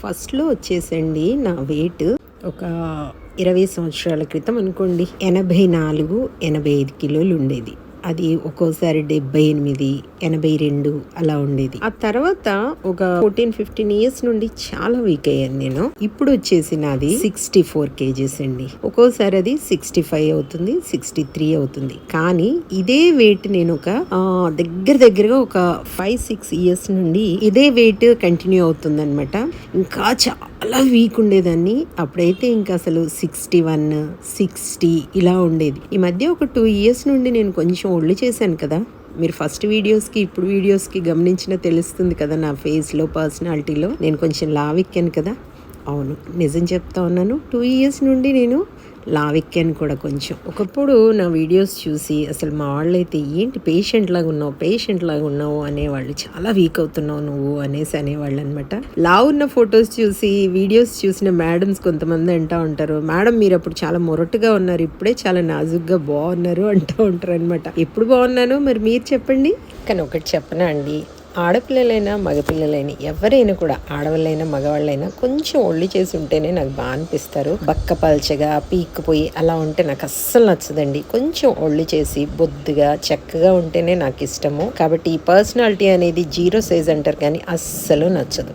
ఫస్ట్లో వచ్చేసండి నా వెయిట్ ఒక 20 సంవత్సరాల క్రితం అనుకోండి 84, 85 కిలోలు ఉండేది. అది ఒక్కోసారి 78, 82 అలా ఉండేది. ఆ తర్వాత ఒక 14-15 ఇయర్స్ నుండి చాలా వీక్ అయ్యాను నేను. ఇప్పుడు వచ్చేసి నాది 64 kgs అండి. ఒక్కోసారి అది 65 అవుతుంది, 63 అవుతుంది. కానీ ఇదే వెయిట్ నేను ఒక దగ్గరగా ఒక 5-6 ఇయర్స్ నుండి ఇదే వెయిట్ కంటిన్యూ అవుతుంది అనమాట. ఇంకా చాలా వీక్ ఉండేదాన్ని. అప్పుడైతే ఇంకా అసలు 61, 60 ఇలా ఉండేది. ఈ మధ్య ఒక 2 ఇయర్స్ నుండి నేను కొంచెం ఒళ్ళు చేశాను కదా. మీరు ఫస్ట్ వీడియోస్కి ఇప్పుడు వీడియోస్కి గమనించిన తెలుస్తుంది కదా, నా ఫేస్లో పర్సనాలిటీలో నేను కొంచెం లావెక్కాను కదా. అవును, నిజం చెప్తా ఉన్నాను. 2 ఇయర్స్ నుండి నేను లావెక్కాను కూడా కొంచెం. ఒకప్పుడు నా వీడియోస్ చూసి అసలు మా వాళ్ళైతే ఏంటి పేషెంట్ లాగా ఉన్నావు అనేవాళ్ళు. చాలా వీక్ అవుతున్నావు నువ్వు అనేసి అనేవాళ్ళు అనమాట. లావు ఉన్న ఫొటోస్ చూసి వీడియోస్ చూసిన మేడమ్స్ కొంతమంది అంటూ ఉంటారు, మేడం మీరు అప్పుడు చాలా మొరటుగా ఉన్నారు, ఇప్పుడే చాలా నాజుగ్గా బాగున్నారు అంటూ ఉంటారు అనమాట. ఎప్పుడు బాగున్నానో మరి మీరు చెప్పండి. కానీ ఒకటి చెప్పనా అండి, ఆడపిల్లలైనా మగపిల్లలైనా ఎవరైనా కూడా, ఆడవాళ్ళైనా మగవాళ్ళైనా కొంచెం ఒళ్ళు చేసి ఉంటేనే నాకు బాగా అనిపిస్తారు. బక్క పల్చగా పీక్కుపోయి అలా ఉంటే నాకు అస్సలు నచ్చదండి. కొంచెం ఒళ్ళు చేసి బొద్దుగా చక్కగా ఉంటేనే నాకు ఇష్టము. కాబట్టి ఈ పర్సనాలిటీ అనేది 0 సైజ్ అంటారు కానీ అస్సలు నచ్చదు.